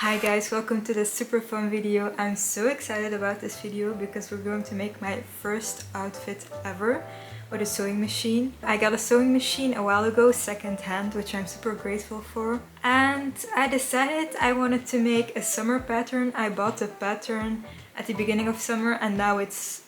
Hi guys, welcome to this super fun video. I'm so excited about this video because we're going to make my first outfit ever with a sewing machine. I got a sewing machine a while ago, second hand, which I'm super grateful for. And I decided I wanted to make a summer pattern. I bought the pattern at the beginning of summer and now it's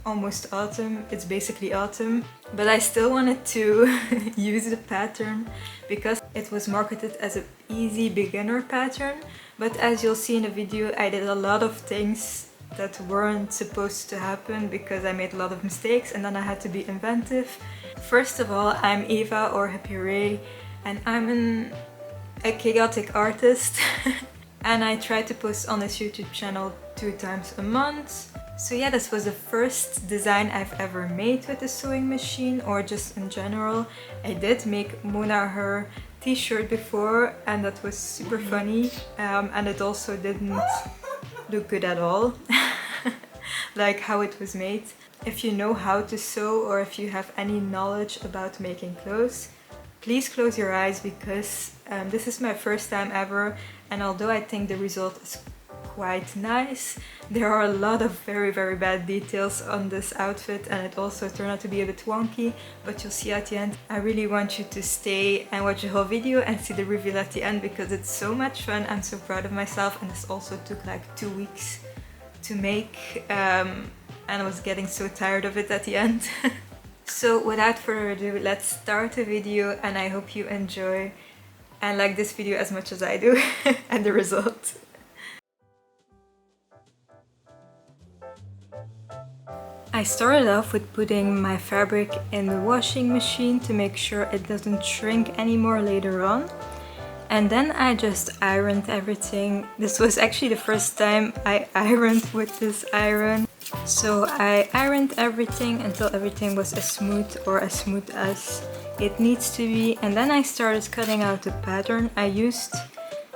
almost autumn. It's basically autumn, but I still wanted to use the pattern because it was marketed as an easy beginner pattern. But as you'll see in the video, I did a lot of things that weren't supposed to happen because I made a lot of mistakes and then I had to be inventive. First of all, I'm Eva or Happy Ray and I'm a chaotic artist and I try to post on this YouTube channel 2 times a month. So yeah, this was the first design I've ever made with a sewing machine or just in general. I did make Mona her t-shirt before and that was super funny and it also didn't look good at all, like how it was made. If you know how to sew or if you have any knowledge about making clothes, please close your eyes because this is my first time ever, and although I think the result is quite nice, there are a lot of very bad details on this outfit and it also turned out to be a bit wonky, but you'll see at the end. I really want you to stay and watch the whole video and see the reveal at the end because it's so much fun. I'm so proud of myself, and this also took like 2 weeks to make and I was getting so tired of it at the end. So without further ado, let's start the video and I hope you enjoy and like this video as much as I do and the result. I started off with putting my fabric in the washing machine to make sure it doesn't shrink anymore later on. And then I just ironed everything. This was actually the first time I ironed with this iron. So I ironed everything until everything was as smooth as it needs to be. And then I started cutting out the pattern. I used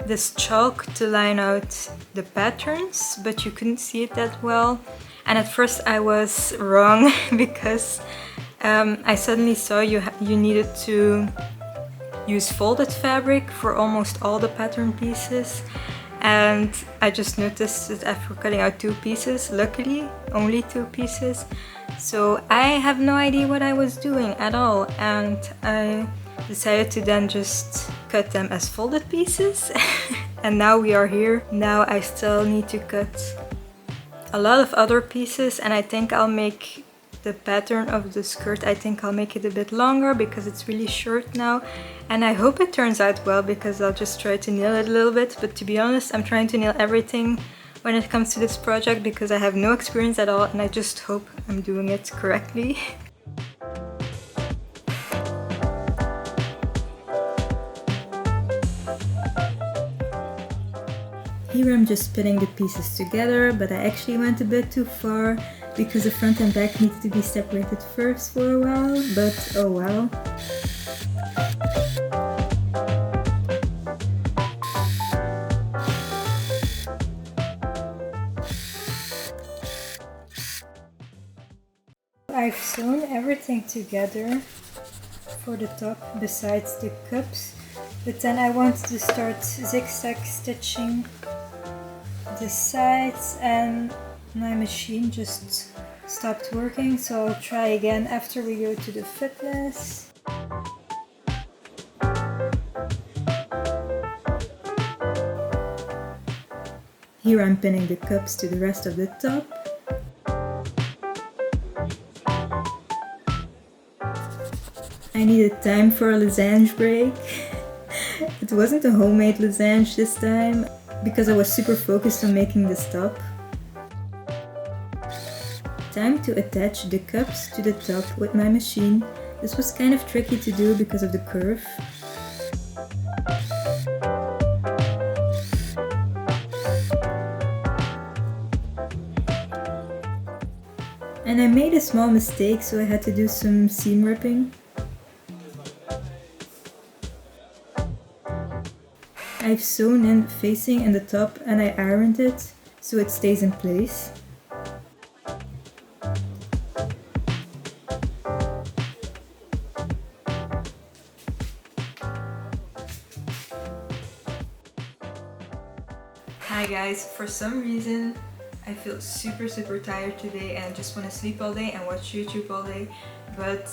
this chalk to line out the patterns, but you couldn't see it that well. And at first I was wrong because I suddenly saw you needed to use folded fabric for almost all the pattern pieces, and I just noticed that after cutting out 2 pieces, luckily only 2 pieces, so I have no idea what I was doing at all, and I decided to then just cut them as folded pieces and now we are here. Now I still need to cut a lot of other pieces and I think I'll make the pattern of the skirt, I think I'll make it a bit longer because it's really short now, and I hope it turns out well because I'll just try to nail it a little bit. But to be honest, I'm trying to nail everything when it comes to this project because I have no experience at all and I just hope I'm doing it correctly. Here I'm just putting the pieces together, but I actually went a bit too far because the front and back need to be separated first for a while, but oh well. I've sewn everything together for the top besides the cups, but then I wanted to start zigzag stitching the sides and my machine just stopped working, so I'll try again after we go to the fitness. Here I'm pinning the cups to the rest of the top. I needed time for a losange break. It wasn't a homemade losange this time because I was super focused on making this top. Time to attach the cups to the top with my machine. This was kind of tricky to do because of the curve. And I made a small mistake, so I had to do some seam ripping. I've sewn in facing in the top and I ironed it so it stays in place. Hi guys, for some reason I feel super tired today and just want to sleep all day and watch YouTube all day, but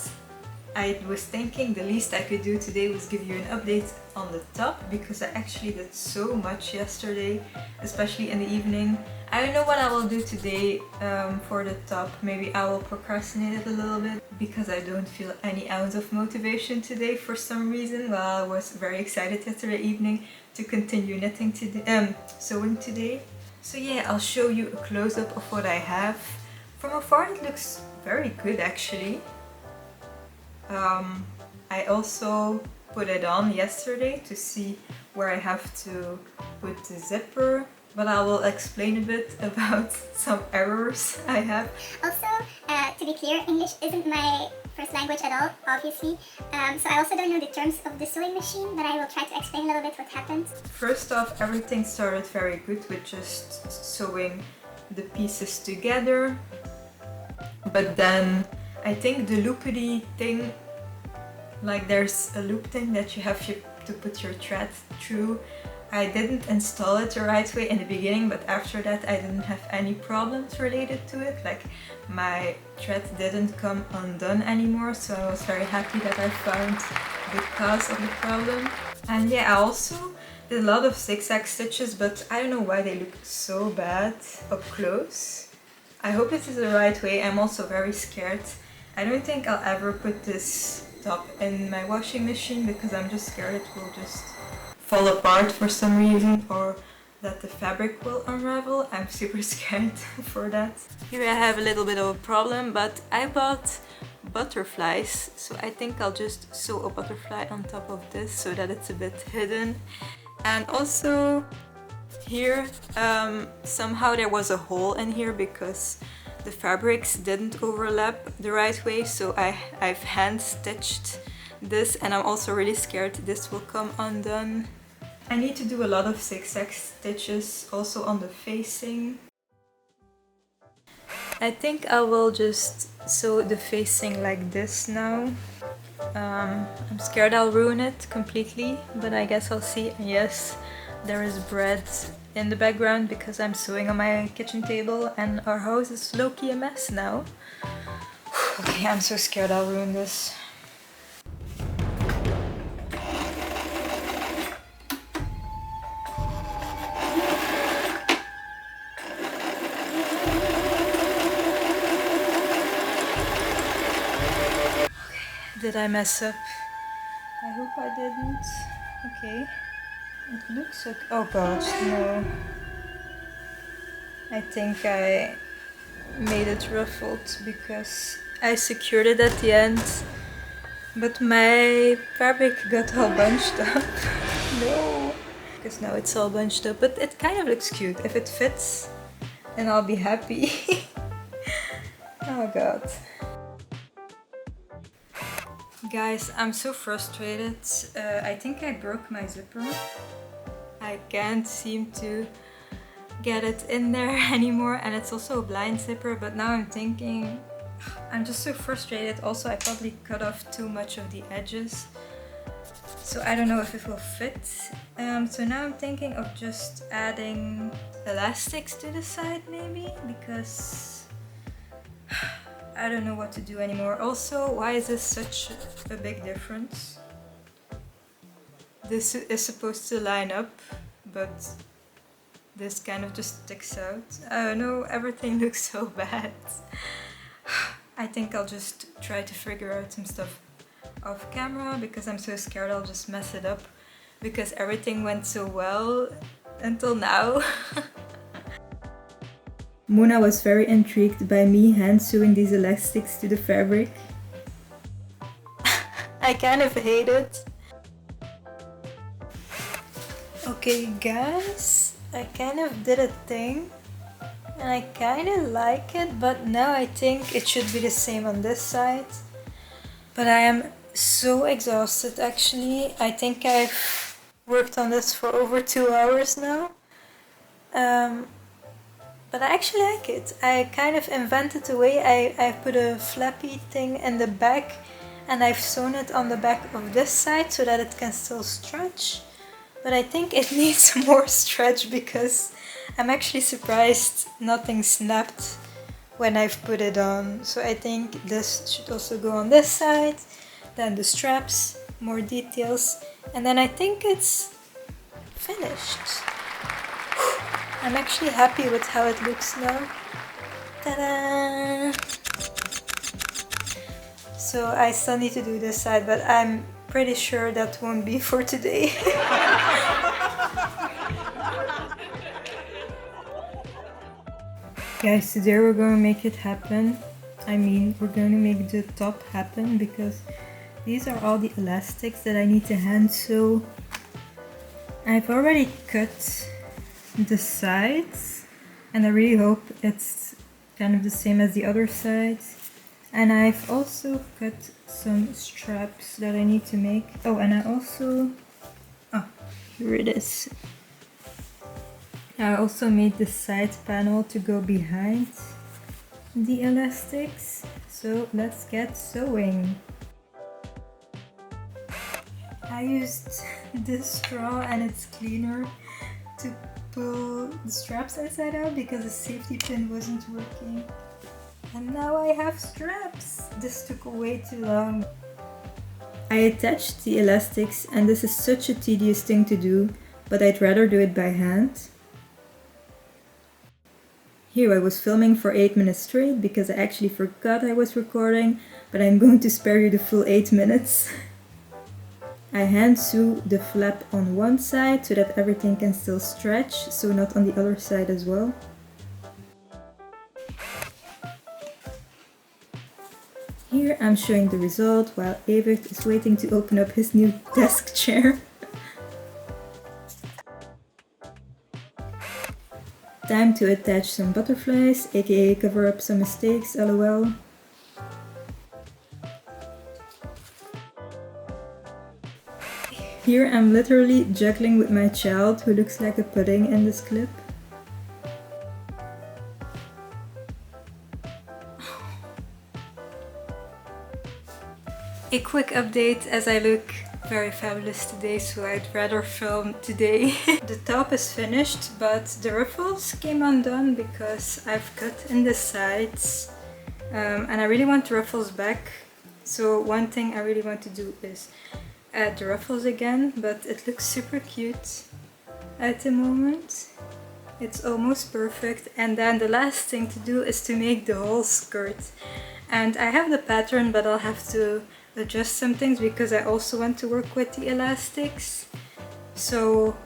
I was thinking the least I could do today was give you an update on the top, because I actually did so much yesterday, especially in the evening. I don't know what I will do today for the top. Maybe I will procrastinate it a little bit because I don't feel any ounce of motivation today for some reason. Well, I was very excited yesterday evening to continue knitting today, sewing today. So yeah, I'll show you a close-up of what I have. From afar it looks very good actually. I also put it on yesterday to see where I have to put the zipper, but I will explain a bit about some errors I have. Also, to be clear, English isn't my first language at all, obviously, so I also don't know the terms of the sewing machine, but I will try to explain a little bit what happened. First off, everything started very good with just sewing the pieces together, but then I think the loopity thing, like there's a loop thing that you have to put your thread through. I didn't install it the right way in the beginning, but after that I didn't have any problems related to it. Like my thread didn't come undone anymore, so I was very happy that I found the cause of the problem. And yeah, I also did a lot of zigzag stitches, but I don't know why they look so bad up close. I hope this is the right way. I'm also very scared. I don't think I'll ever put this top in my washing machine because I'm just scared it will just fall apart for some reason, or that the fabric will unravel. I'm super scared for that. Here I have a little bit of a problem, but I bought butterflies, so I think I'll just sew a butterfly on top of this so that it's a bit hidden. And also here somehow there was a hole in here because the fabrics didn't overlap the right way, so I've hand stitched this, and I'm also really scared this will come undone. I need to do a lot of zigzag stitches also on the facing. I think I will just sew the facing like this now. I'm scared I'll ruin it completely, but I guess I'll see. Yes, there is bread in the background because I'm sewing on my kitchen table and our house is low-key a mess now. Okay, I'm so scared I'll ruin this. Did I mess up? I hope I didn't. Okay. It looks okay. Oh god, no. I think I made it ruffled because I secured it at the end, but my fabric got all bunched up. No! Because now it's all bunched up, but it kind of looks cute. If it fits, then I'll be happy. Oh god. Guys, I'm so frustrated. I think I broke my zipper. I can't seem to get it in there anymore, and it's also a blind zipper, but now I'm thinking I'm just so frustrated. Also, I probably cut off too much of the edges, so I don't know if it will fit. So now I'm thinking of just adding elastics to the side maybe, because I don't know what to do anymore. Also, why is this such a big difference? This is supposed to line up, but this kind of just sticks out. I don't know, everything looks so bad. I think I'll just try to figure out some stuff off camera because I'm so scared I'll just mess it up, because everything went so well until now. Mona was very intrigued by me hand sewing these elastics to the fabric. I kind of hate it. Okay guys, I kind of did a thing and I kind of like it, but now I think it should be the same on this side. But I am so exhausted actually. I think I've worked on this for over 2 hours now. But I actually like it. I kind of invented a way. I put a flappy thing in the back and I've sewn it on the back of this side so that it can still stretch. But I think it needs more stretch because I'm actually surprised nothing snapped when I've put it on. So I think this should also go on this side. Then the straps, more details. And then I think it's finished. I'm actually happy with how it looks now. Ta-da! So I still need to do this side, but I'm pretty sure that won't be for today. Guys, today we're going to make it happen. I mean, we're going to make the top happen because these are all the elastics that I need to hand sew. I've already cut the sides and I really hope it's kind of the same as the other sides. And I've also cut some straps that I need to make. Oh, and I also... oh, here it is. I also made the side panel to go behind the elastics. So let's get sewing. I used this straw and it's cleaner to pull the straps inside out because the safety pin wasn't working. And now I have straps. This took way too long. I attached the elastics and this is such a tedious thing to do, but I'd rather do it by hand. Here I was filming for 8 minutes straight because I actually forgot I was recording, but I'm going to spare you the full 8 minutes. I hand sew the flap on one side so that everything can still stretch, so not on the other side as well. Here I'm showing the result while Evert is waiting to open up his new desk chair. Time to attach some butterflies, aka cover up some mistakes, lol. Here I'm literally juggling with my child who looks like a pudding in this clip. A quick update as I look very fabulous today, so I'd rather film today. The top is finished, but the ruffles came undone because I've cut in the sides and I really want the ruffles back. So one thing I really want to do is add the ruffles again, but it looks super cute at the moment. It's almost perfect. And then the last thing to do is to make the whole skirt. And I have the pattern, but I'll have to adjust some things because I also want to work with the elastics. So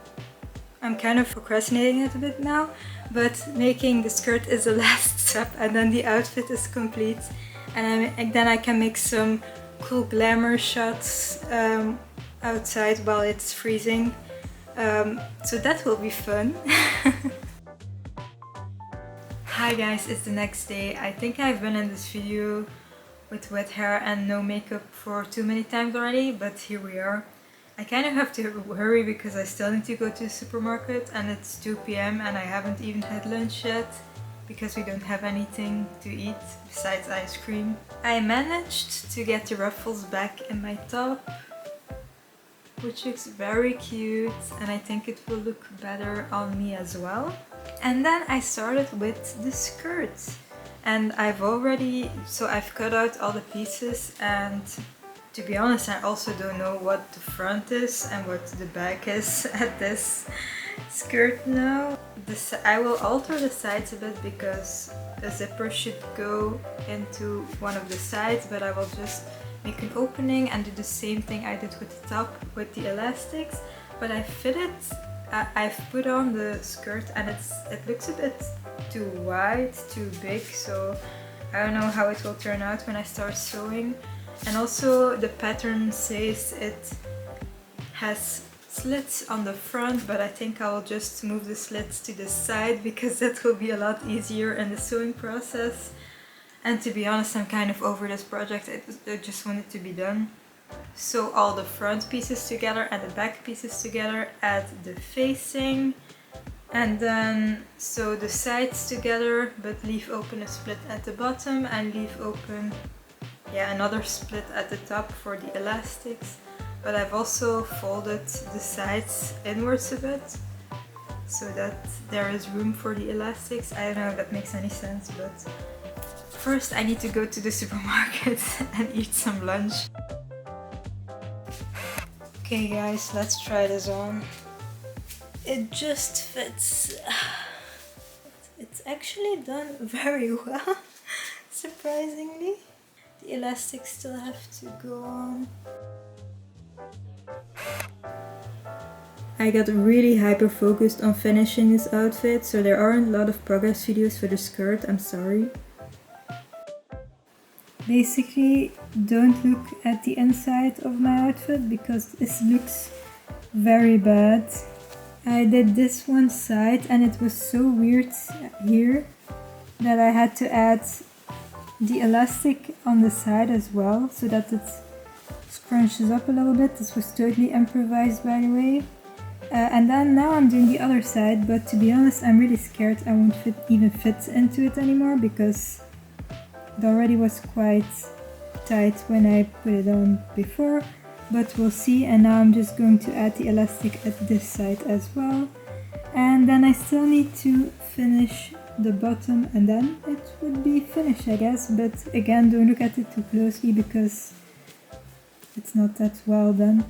I'm kind of procrastinating it a bit now, but making the skirt is the last step and then the outfit is complete. And then I can make some cool glamour shots outside while it's freezing. So that will be fun. Hi guys, it's the next day. I think I've been in this video with wet hair and no makeup for too many times already, but here we are. I kind of have to hurry because I still need to go to the supermarket and it's 2 PM and I haven't even had lunch yet because we don't have anything to eat besides ice cream. I managed to get the ruffles back in my top, which looks very cute and I think it will look better on me as well. And then I started with the skirt. And I've cut out all the pieces, and to be honest I also don't know what the front is and what the back is at this skirt now. I will alter the sides a bit because a zipper should go into one of the sides, but I will just make an opening and do the same thing I did with the top with the elastics. But I've put on the skirt and it looks a bit too wide, too big, so I don't know how it will turn out when I start sewing. And also the pattern says it has slits on the front, but I think I'll just move the slits to the side because that will be a lot easier in the sewing process. And to be honest, I'm kind of over this project. I just want it to be done. Sew all the front pieces together and the back pieces together, add the facing, and then sew the sides together but leave open a split at the bottom and leave open another split at the top for the elastics. But I've also folded the sides inwards a bit so that there is room for the elastics. I don't know if that makes any sense, but first I need to go to the supermarket and eat some lunch. Okay guys, let's try this on. It just fits. It's actually done very well, surprisingly. The elastics still have to go on. I got really hyper focused on finishing this outfit, so there aren't a lot of progress videos for the skirt, I'm sorry. Basically, don't look at the inside of my outfit because this looks very bad. I did this one side and it was so weird here that I had to add the elastic on the side as well so that it scrunches up a little bit. This was totally improvised, by the way. And then now I'm doing the other side, but to be honest I'm really scared I won't even fit into it anymore because it already was quite tight when I put it on before, but we'll see. And now I'm just going to add the elastic at this side as well. And then I still need to finish the bottom and then it would be finished, I guess. But again, don't look at it too closely because it's not that well done.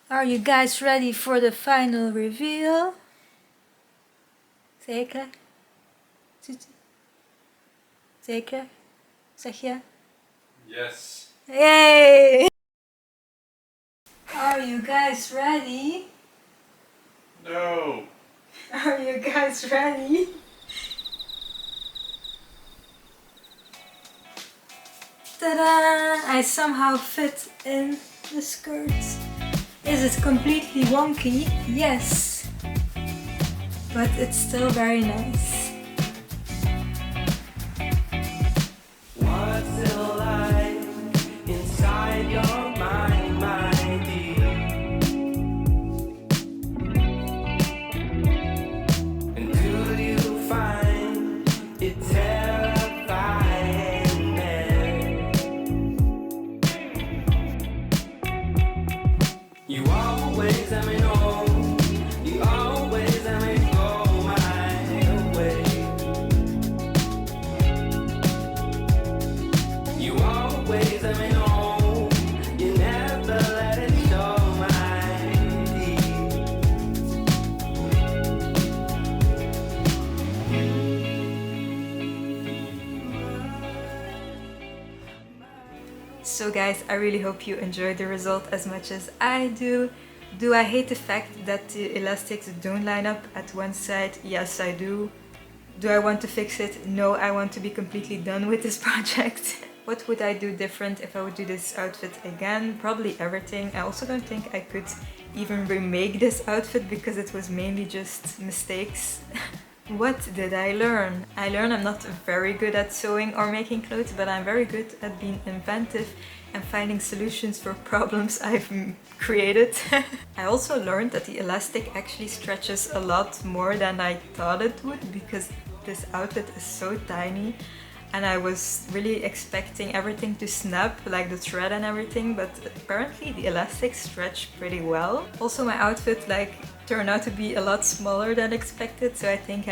Are you guys ready for the final reveal? Zeker? Zeker? Zeg je? Yes. Yay! Are you guys ready? No. Are you guys ready? Ta-da! I somehow fit in the skirt. Is it completely wonky? Yes. But it's still very nice. What's still alive inside your mind, my dear? And do you find it terrifying there? You always let me know. You always let me go my way. You always let me know. You never let it show my deed. So guys, I really hope you enjoyed the result as much as I do. Do I hate the fact that the elastics don't line up at one side? Yes, I do. Do I want to fix it? No, I want to be completely done with this project. What would I do different if I would do this outfit again? Probably everything. I also don't think I could even remake this outfit because it was mainly just mistakes. What did I learn? I learned I'm not very good at sewing or making clothes, but I'm very good at being inventive and finding solutions for problems I've created. I also learned that the elastic actually stretches a lot more than I thought it would because this outfit is so tiny and I was really expecting everything to snap, like the thread and everything, but apparently the elastics stretch pretty well. Also my outfit turned out to be a lot smaller than expected, so I think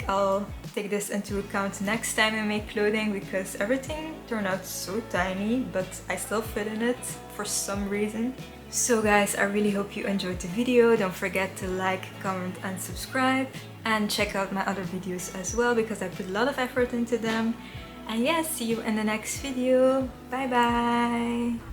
I'll take this into account next time I make clothing because everything turned out so tiny, but I still fit in it for some reason. So guys, I really hope you enjoyed the video. Don't forget to like, comment and subscribe. And check out my other videos as well because I put a lot of effort into them. And yeah, see you in the next video. Bye bye!